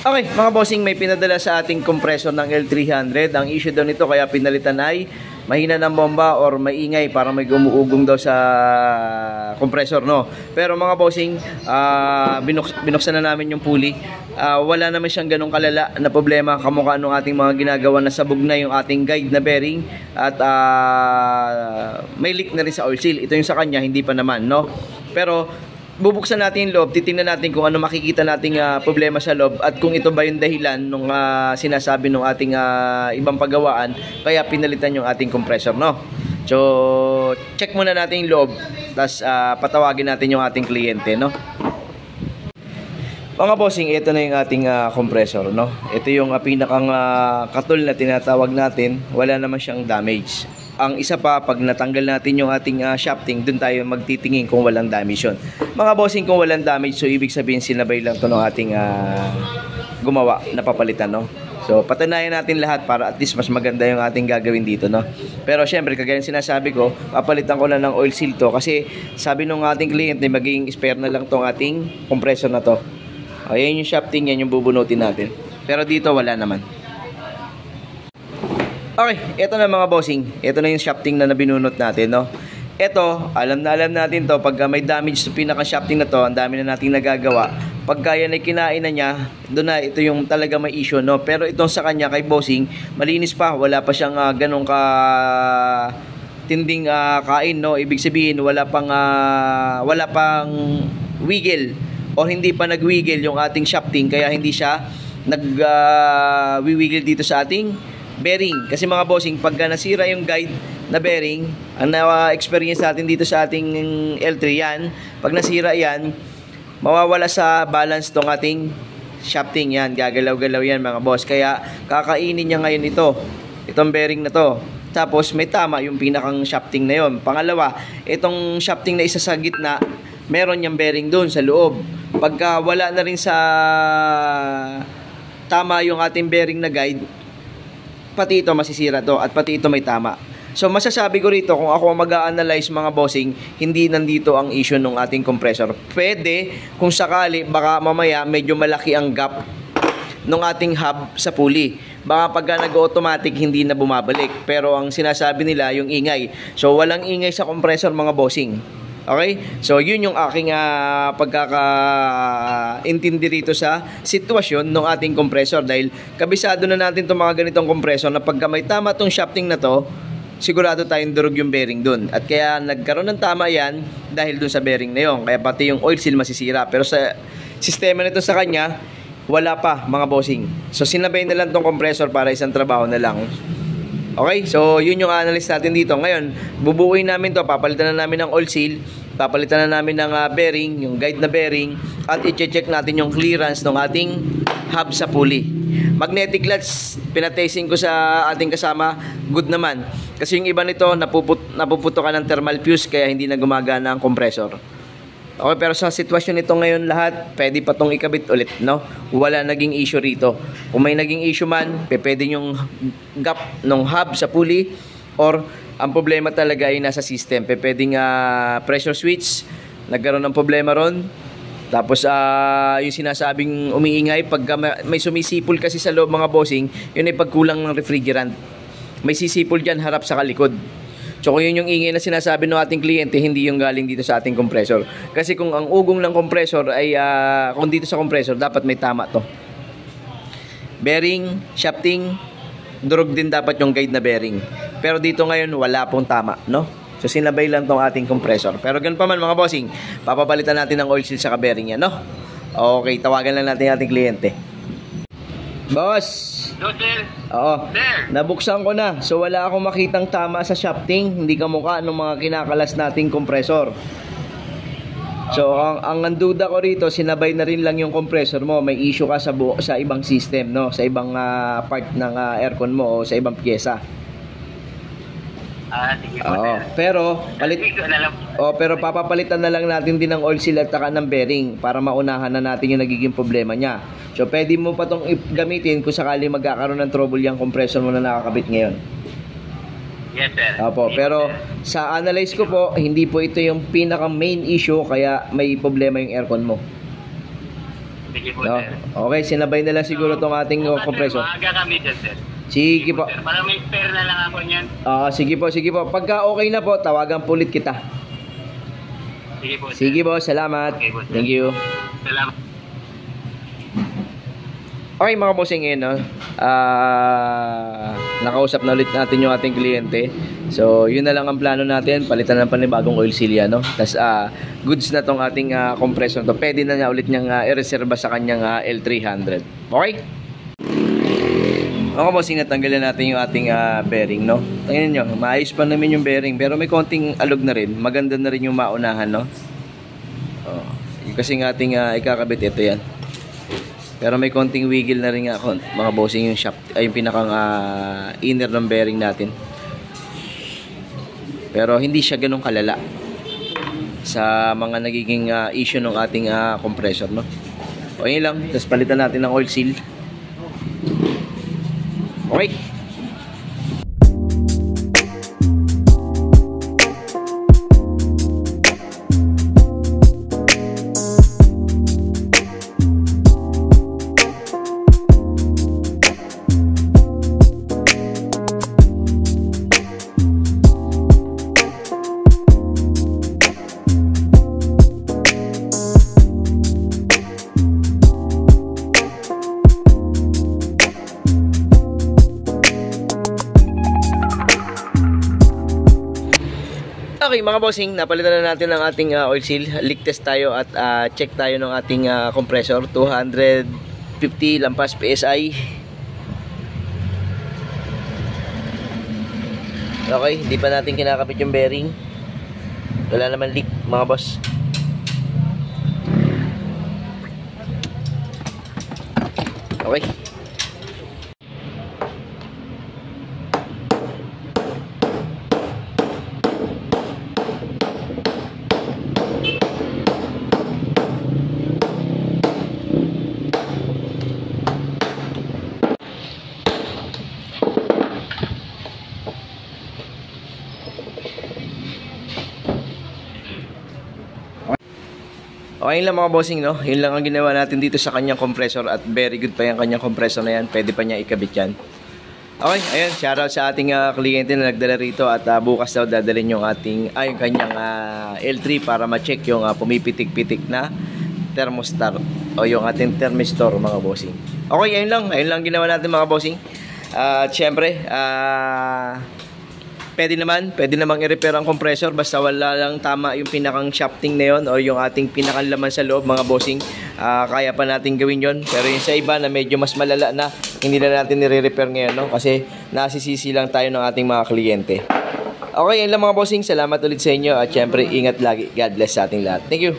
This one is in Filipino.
Okay, mga bossing, may pinadala sa ating compressor ng L300. Ang issue daw nito kaya pinalitan ay mahina ng bomba or maingay, para may gumuugong daw sa compressor, no? Pero mga bossing, binuksan na namin yung pulley. Wala naman siyang ganong kalala na problema kamukha nung ating mga ginagawa na sabog na yung ating guide na bearing at may leak na rin sa oil seal. Ito yung sa kanya, hindi pa naman, no? Pero bubuksan natin yung loob, titingnan natin kung ano makikita nating problema sa loob at kung ito ba yung dahilan nung sinasabi nung ating ibang paggawaan kaya pinalitan yung ating compressor, no? So, check muna natin yung loob, tapos patawagin natin yung ating kliyente, no? Mga bossing, ito na yung ating compressor, no? Ito yung pinakang katul na tinatawag natin, wala naman siyang damage. Ang isa pa, pag natanggal natin yung ating shafting, dun tayo magtitingin kung walang damage yun. Mga bossing, kung walang damage, so ibig sabihin sinabay lang to ng ating gumawa na papalitan, no? So patanayan natin lahat para at least mas maganda yung ating gagawin dito, no? Pero syempre, kagaya ng sinasabi ko, papalitan ko na ng oil seal to kasi sabi nung ating kliyente, magiging spare na lang tong ating compressor na to. Ayan yung shafting, yan yung bubunutin natin. Pero dito wala naman. Okay, ito na mga bossing. Ito na yung shafting na binunot natin, no? Ito, alam natin to. Pag may damage sa pinaka-shafting na to, ang dami na nating nagagawa. Pagka yan ay kinain na niya, doon na ito yung talaga may issue, no? Pero itong sa kanya, kay bossing, malinis pa. Wala pa siyang ganong tinding kain, no? Ibig sabihin, wala pang wiggle o hindi pa nag-wiggle yung ating shafting, kaya hindi siya nag-wiggle dito sa ating bearing. Kasi mga bossing, pagka nasira yung guide na bearing, ang na-experience natin dito sa ating L3 yan, pag nasira yan, mawawala sa balance tong ating shafting yan, gagalaw-galaw yan mga boss. Kaya kakainin niya ngayon itong bearing na to. Tapos may tama yung pinakang shafting na yon. Pangalawa, itong shafting na isa sa gitna, meron yung bearing doon sa loob. Pagka wala na rin sa tama yung ating bearing na guide, pati ito masisira to at pati ito may tama. So masasabi ko rito, kung ako mag-a-analyze mga bossing, hindi nandito ang issue ng ating compressor. Pwede kung sakali baka mamaya medyo malaki ang gap ng ating hub sa pulley. Baka pagka nag-automatic hindi na bumabalik. Pero ang sinasabi nila yung ingay. So walang ingay sa compressor mga bossing. Okay? So, yun yung aking pagkakaintindi rito sa sitwasyon ng ating compressor. Dahil kabisado na natin itong mga ganitong compressor na pagka may tama itong shafting na to, sigurado tayong durog yung bearing dun. At kaya nagkaroon ng tama yan dahil dun sa bearing na yun. Kaya pati yung oil seal masisira. Pero sa sistema nito sa kanya, wala pa mga bossing. So, sinabay na lang itong compressor para isang trabaho na lang. Okay, so yun yung analysis natin dito. Ngayon, bubuuin namin to, papalitan na namin ng oil seal, papalitan na namin ng bearing, yung guide na bearing, at i-check natin yung clearance ng ating hub sa pulley. Magnetic clutch, pinatesting ko sa ating kasama, good naman. Kasi yung iba nito, napuputokan ng thermal fuse, kaya hindi na gumagana ang compressor. Okay, pero sa sitwasyon nito ngayon lahat, pwede pa itong ikabit ulit, no? Wala naging issue rito. Kung may naging issue man, pwede yung gap ng hub sa pulley, or ang problema talaga ay nasa system. Pwedeng pressure switch, nagkaroon ng problema ron. Tapos yung sinasabing umiingay, pag may sumisipol kasi sa loob mga bossing, yun ay pagkulang ng refrigerant. May sisipol dyan harap sa kalikod. So kung yun yung ingay na sinasabi ng ating kliyente, hindi yung galing dito sa ating compressor. Kasi kung ang ugong ng compressor ay, kung dito sa compressor, dapat may tama to. Bearing, shafting, durog din dapat yung guide na bearing. Pero dito ngayon, wala pong tama, no? So sinabay lang tong ating compressor. Pero ganun pa man mga bossing, papapalitan natin ng oil seal sa bearing yan, no? Okay, tawagan lang natin yung ating kliyente. Boss! Oo, nabuksan ko na. So wala akong makitang tama sa shafting. Hindi kamukha ng mga kinakalas nating compressor. So ang nanduda ko rito, sinabay na rin lang yung compressor mo. May issue ka sa ibang system, no? Sa ibang part ng aircon mo o sa ibang pyesa. Sige po. Pero papapalitan na lang natin din ng oil seal at saka ng bearing para maunahan na natin yung nagiging problema niya. So pwede mo pa itong gamitin kung sakali magkakaroon ng trouble yung compressor mo na nakakabit ngayon. Yes, sir. Opo, pero sa analyze ko po, hindi po ito yung pinaka main issue kaya may problema yung aircon mo. Sige po, No? sir. Okay, sinabay na lang siguro tong ating Bukas, sir, compressor. maaga kami dyan, sir. Sige po. Sir. Para may spare na lang ako niyan. Sige po, sige po. Pagka okay na po, tawagan po ulit kita. Sige po, sir. Sige po, salamat. Okay po, sir. Thank you. Salamat. Okay mga bossing, ngayon, no? Nakausap na ulit natin yung ating kliyente. So, yun na lang ang plano natin. Palitan ng panibagong oil seal yan, no? Tapos, goods na tong ating compressor to. Pwede na niya ulit niyang i-reserva sa kanyang L300. Okay? Mga bossing, natanggalan natin yung ating bearing, no? Tingnan nyo, maayos pa namin yung bearing. Pero may konting alog na rin. Maganda na rin yung maunahan, no? Kasi ng ating ikakabit, ito yan. Pero may konting wiggle na rin nga ako, mga bossing, yung shaft, ay yung pinakang inner ng bearing natin. Pero hindi siya ganun kalala sa mga nagiging issue ng ating compressor, no? O yun lang, tapos palitan natin ng oil seal. Okay. Okay mga bossing, napalitan na natin ang ating oil seal. Leak test tayo at check tayo ng ating compressor. 250 lampas PSI. Okay, hindi pa natin kinakapit yung bearing. Wala naman leak mga boss. Okay. Okay lang mga bossing, no? Yun lang ang ginawa natin dito sa kanyang compressor at very good pa yung kanyang compressor na yan. Pwede pa niya ikabit yan. Okay, ayun, shoutout sa ating kliyente na nagdala rito at bukas daw dadalhin yung ating, yung kanyang L3 para ma-check yung pumipitik-pitik na thermostat o yung ating thermistor mga bossing. Okay, ayun lang ginawa natin mga bossing. At syempre, pwede namang i-repair ang compressor basta wala lang tama yung pinakang shafting na yun o yung ating pinakang laman sa loob mga bossing. Kaya pa natin gawin yon. Pero yung sa iba na medyo mas malala na, hindi na natin i-repair ngayon, no? Kasi nasisisi lang tayo ng ating mga kliyente. Okay, yun lang mga bossing. Salamat ulit sa inyo at syempre ingat lagi. God bless sa ating lahat. Thank you.